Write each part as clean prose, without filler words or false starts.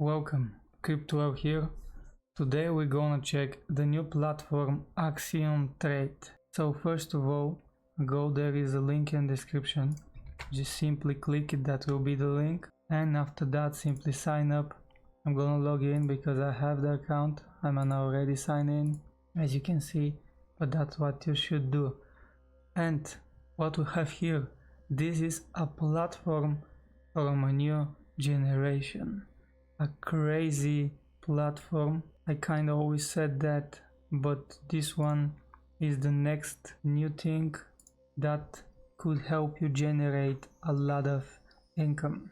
Welcome, CryptoEL here. Today we're gonna check the new platform Axiom.trade. So first of all, there is a link in the description. Just simply click it, that will be the link. And after that, simply sign up. I'm gonna log in because I have the account. I'm already signed in, as you can see, but that's what you should do. And what we have here, this is a platform from a new generation. A crazy platform. I kinda always said that, but this one is the next new thing that could help you generate a lot of income.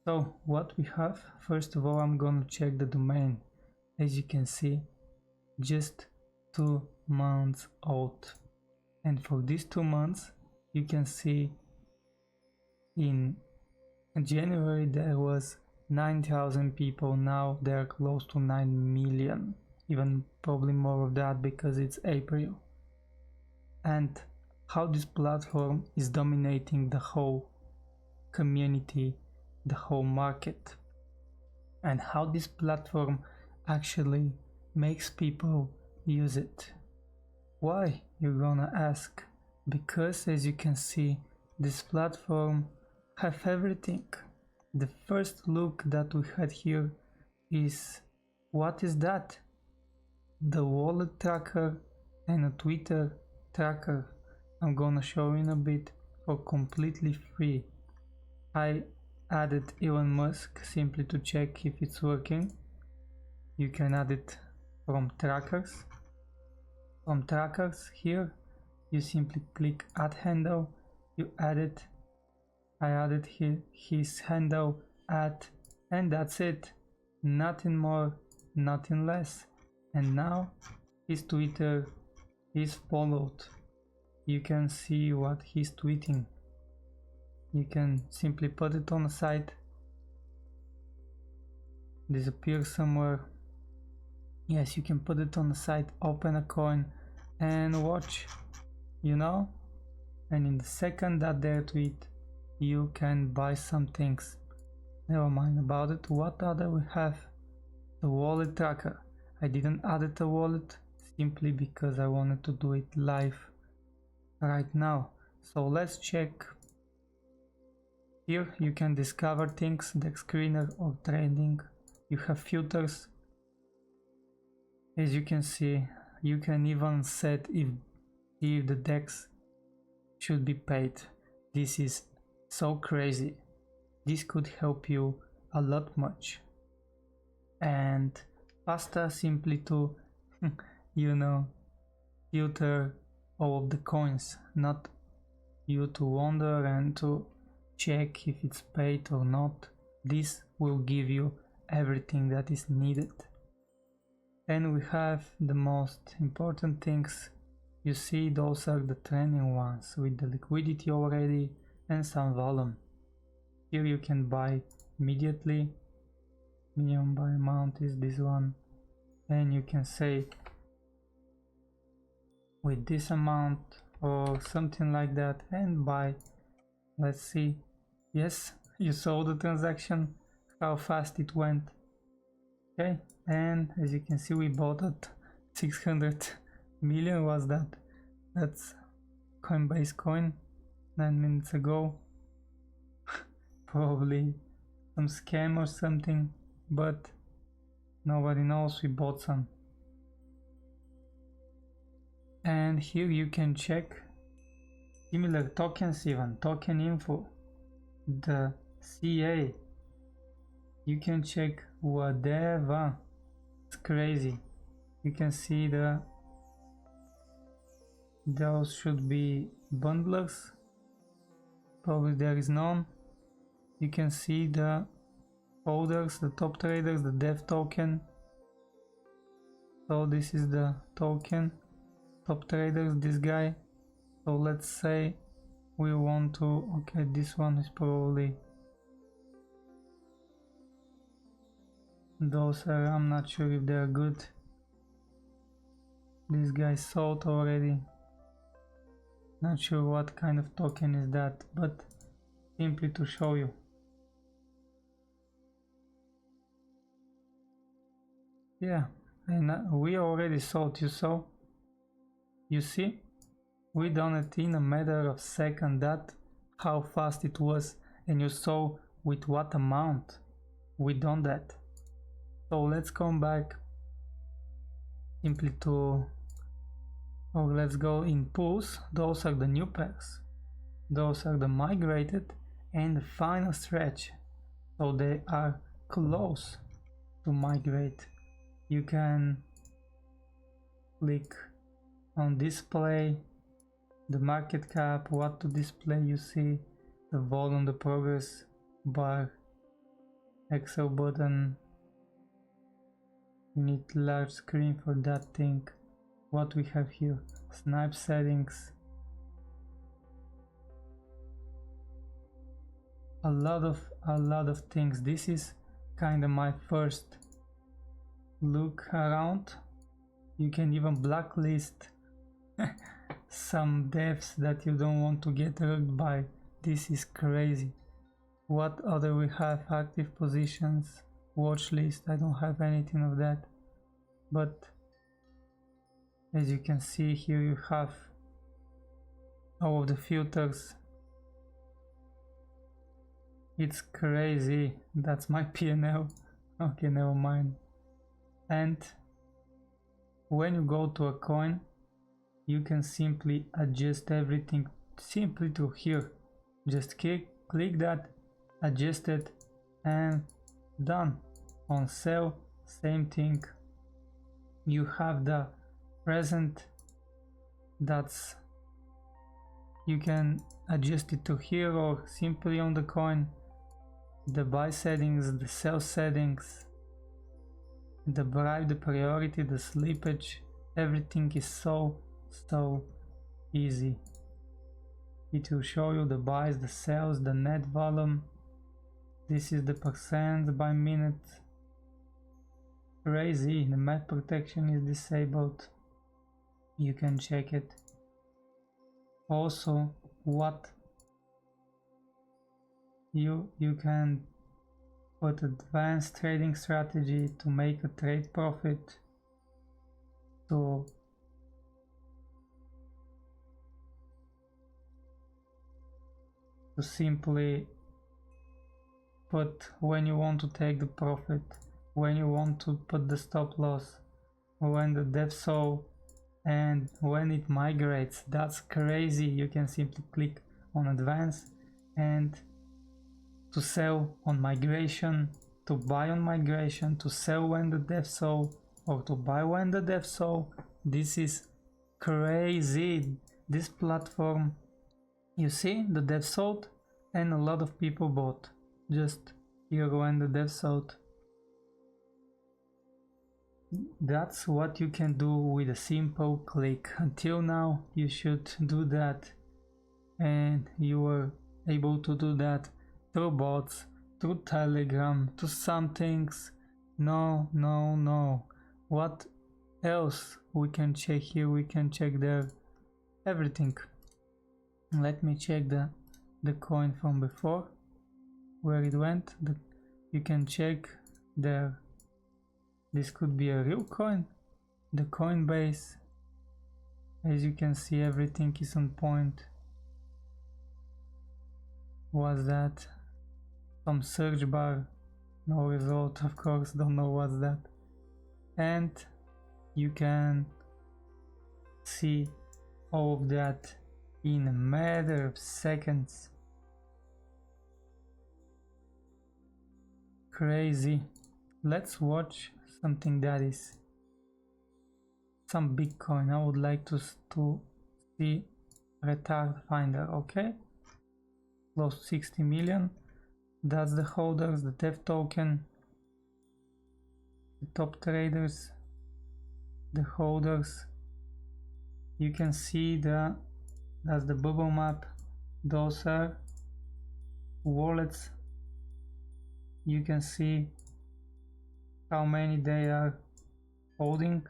So what we have, first of all, I'm gonna check the domain. As you can see, just 2 months old, and for these 2 months you can see in January there was 9,000 people. Now they're close to 9 million, even probably more of that because it's April. And how this platform is dominating the whole community, the whole market, and how this platform actually makes people use it. Why, you're gonna ask? Because as you can see, this platform have everything. The first look that we had here is, what is that? The wallet tracker and a Twitter tracker. I'm gonna show you in a bit, for completely free. I added Elon Musk simply to check if it's working. You can add it from trackers. From trackers here, you simply click add handle, you add it. I added his handle, and that's it. Nothing more, nothing less. And now his Twitter is followed. You can see what he's tweeting. You can simply put it on the site, disappear somewhere. Yes, you can put it on the site, open a coin and watch, and in the second that they tweet, you can buy some things. Never mind about it. What other we have? The wallet tracker. I didn't add it a wallet simply because I wanted to do it live right now. So let's check. Here you can discover things, DEX screener or trading. You have filters. As you can see, you can even set if the DEX should be paid. This is so crazy. This could help you a lot much. And faster simply to filter all of the coins, not you to wonder and to check if it's paid or not. This will give you everything that is needed. And we have the most important things. You see, those are the trending ones with the liquidity already and some volume. Here you can buy immediately. Minimum buy amount is this one, and you can say with this amount or something like that and buy. Let's see. Yes, you saw the transaction, how fast it went. Okay, and as you can see, we bought at 600 million was that. That's Coinbase coin 9 minutes ago. Probably some scam or something, but nobody knows. We bought some. And here you can check similar tokens, even token info, the CA. You can check whatever. It's crazy. You can see those should be bundlers. Probably there is none. You can see the holders, the top traders, the dev token. So this is the token, top traders, this guy. So let's say we want to, okay, this one is probably, those are, I'm not sure if they are good. This guy sold already. Not sure what kind of token is that, but simply to show you. Yeah, and we already sold. You see, we done it in a matter of seconds. That how fast it was, and you saw with what amount we done that. So let's come back simply to, or let's go in pools. Those are the new pairs, those are the migrated and the final stretch, so they are close to migrate. You can click on display the market cap, what to display. You see the volume, the progress bar, Excel button. You need large screen for that thing. What we have here, snipe settings, a lot of things. This is kind of my first look around. You can even blacklist some devs that you don't want to get rugged by. This is crazy. What other we have? Active positions, watch list. I don't have anything of that, but as you can see here, you have all of the filters. It's crazy. That's my P&L. Okay, never mind. And when you go to a coin, you can simply adjust everything simply to here. Just click that, adjust it, and done. On sell, same thing. You have the present, that's, you can adjust it to here or simply on the coin. The buy settings, the sell settings, the bribe, the priority, the slippage, everything is so easy. It will show you the buys, the sells, the net volume. This is the percent by minute. Crazy. The map protection is disabled. You can check it. Also, what you can put advanced trading strategy to make a trade profit, to simply put when you want to take the profit, when you want to put the stop loss, when the dev sold, and when it migrates. That's crazy. You can simply click on advanced and to sell on migration, to buy on migration, to sell when the dev sold, or to buy when the dev sold. This is crazy. This platform, you see the dev sold and a lot of people bought. Just here when the dev sold. That's what you can do with a simple click. Until now you should do that, and you were able to do that through bots, through Telegram, to some things. No. What else we can check here? We can check there everything. Let me check the coin from before, where it went. You can check there. This could be a real coin. The Coinbase, as you can see, everything is on point. What's that? Some search bar, no result, of course, don't know what's that. And you can see all of that in a matter of seconds. Crazy. Let's watch something that is some Bitcoin. I would like to see retard finder. Okay, close 60 million. That's the holders, the TEF token, the top traders, the holders. You can see that's the bubble map. Those are wallets. You can see how many they are holding.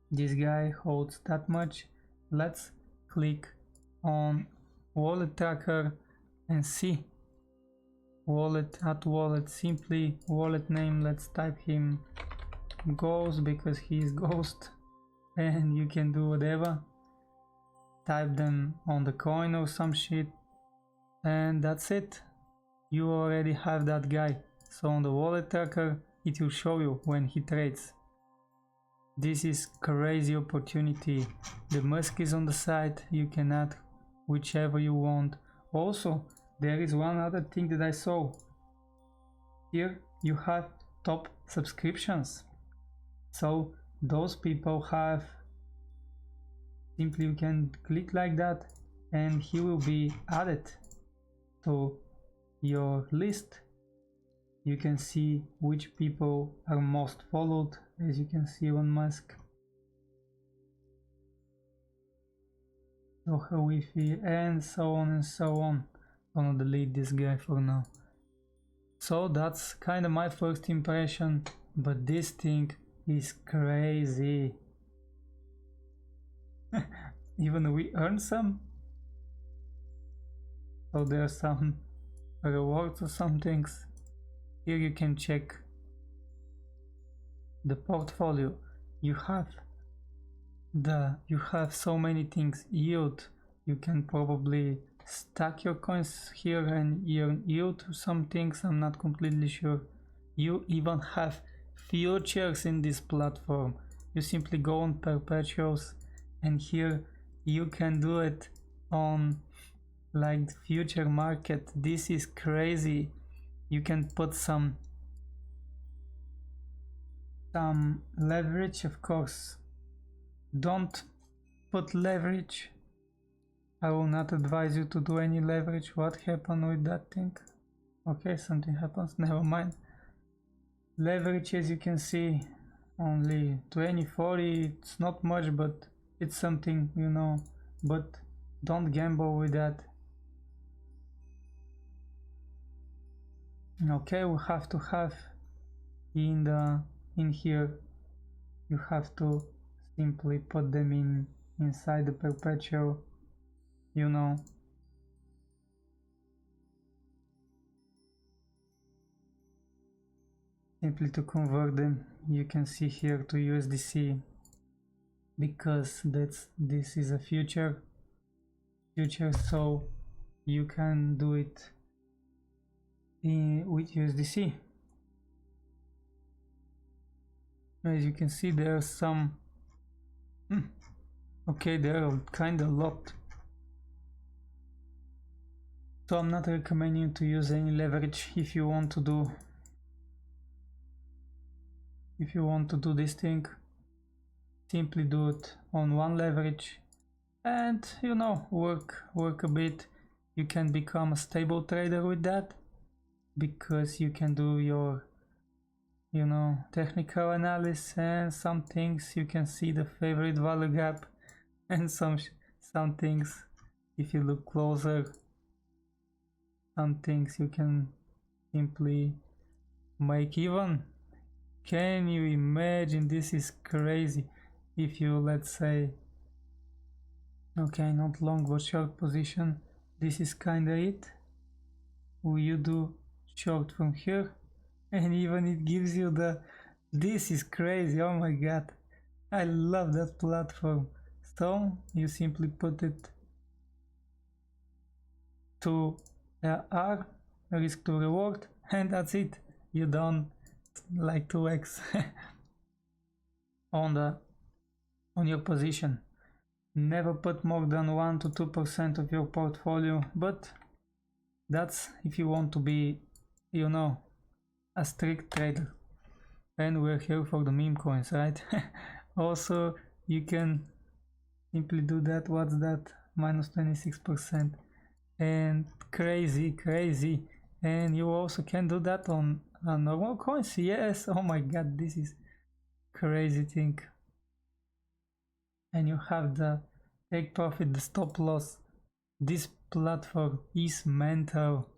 This guy holds that much. Let's click on wallet tracker and see wallet, simply wallet name. Let's type him ghost because he is ghost, and you can do whatever, type them on the coin or some shit, and that's it. You already have that guy. So on the wallet tracker it will show you when he trades. This is crazy opportunity. The Musk is on the side, you can add whichever you want. Also, there is one other thing that I saw. Here you have top subscriptions. So those people have, simply you can click like that and he will be added to your list. You can see which people are most followed, as you can see on Musk. So her Wi-Fi and so on and so on. I'm gonna delete this guy for now. So that's kind of my first impression, but this thing is crazy. Even we earn some. So there are some rewards or some things. Here you can check the portfolio. You have so many things. Yield, you can probably stack your coins here and earn yield to some things. I'm not completely sure. You even have futures in this platform. You simply go on perpetuals and here you can do it on like future market. This is crazy. You can put some leverage, of course. Don't put leverage. I will not advise you to do any leverage. What happened with that thing? Okay, something happens, never mind. Leverage, as you can see, only 20, 40, it's not much, but it's something, you know, but don't gamble with that. Okay, we have to have in here, you have to simply put them inside the perpetual, you know. Simply to convert them, you can see here to USDC, because this is a future, so you can do it with USDC. As you can see, there are some okay, there are kind of a lot, so I'm not recommending you to use any leverage. If you want to do this thing, simply do it on one leverage and, you know, work a bit. You can become a stable trader with that, because you can do your, you know, technical analysis and some things. You can see the favorite value gap and some things, if you look closer, some things you can simply make even. Can you imagine? This is crazy. If you, let's say, okay, not long but short position, this is kinda it. You do short from here and even it gives you this is crazy. Oh my god, I love that platform. So you simply put it to R, risk to reward, and that's it. You done like 2x on your position. Never put more than 1 to 2% of your portfolio, but that's if you want to be, you know, a strict trader. And we're here for the meme coins, right? Also, you can simply do that. What's that? Minus 26%. And crazy. And you also can do that on normal coins. Yes, oh my god, this is crazy thing. And you have the take profit, the stop loss. This platform is mental.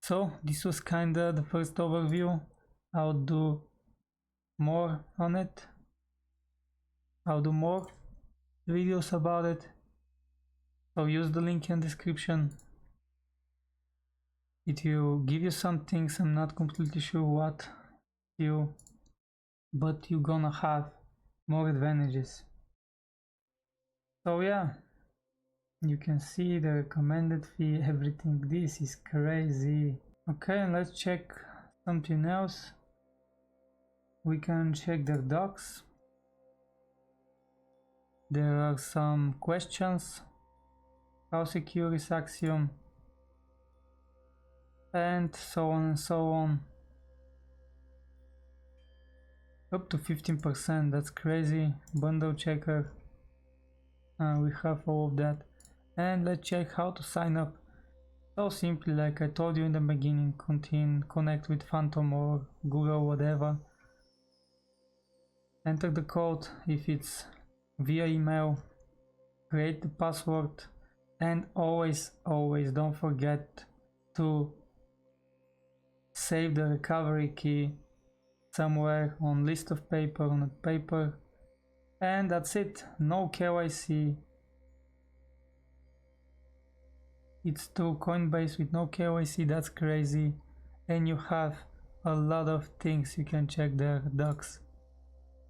So this was kinda the first overview. I'll do more on it. I'll do more videos about it. So use the link in the description. It will give you some things, I'm not completely sure what. You but you're gonna have more advantages. So yeah, you can see the recommended fee, everything. This is crazy. Okay, and let's check something else. We can check their docs. There are some questions. How secure is Axiom? And so on and so on. Up to 15%, that's crazy. Bundle checker. We have all of that. And let's check how to sign up. So simply, like I told you in the beginning, connect with Phantom or Google, whatever. Enter the code if it's via email, create the password, and always don't forget to save the recovery key somewhere on list of paper, on a paper. And that's it. No KYC. It's through Coinbase with no KYC. That's crazy. And you have a lot of things you can check their docs.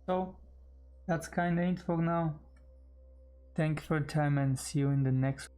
So that's kinda it for now. Thank you for your time and see you in the next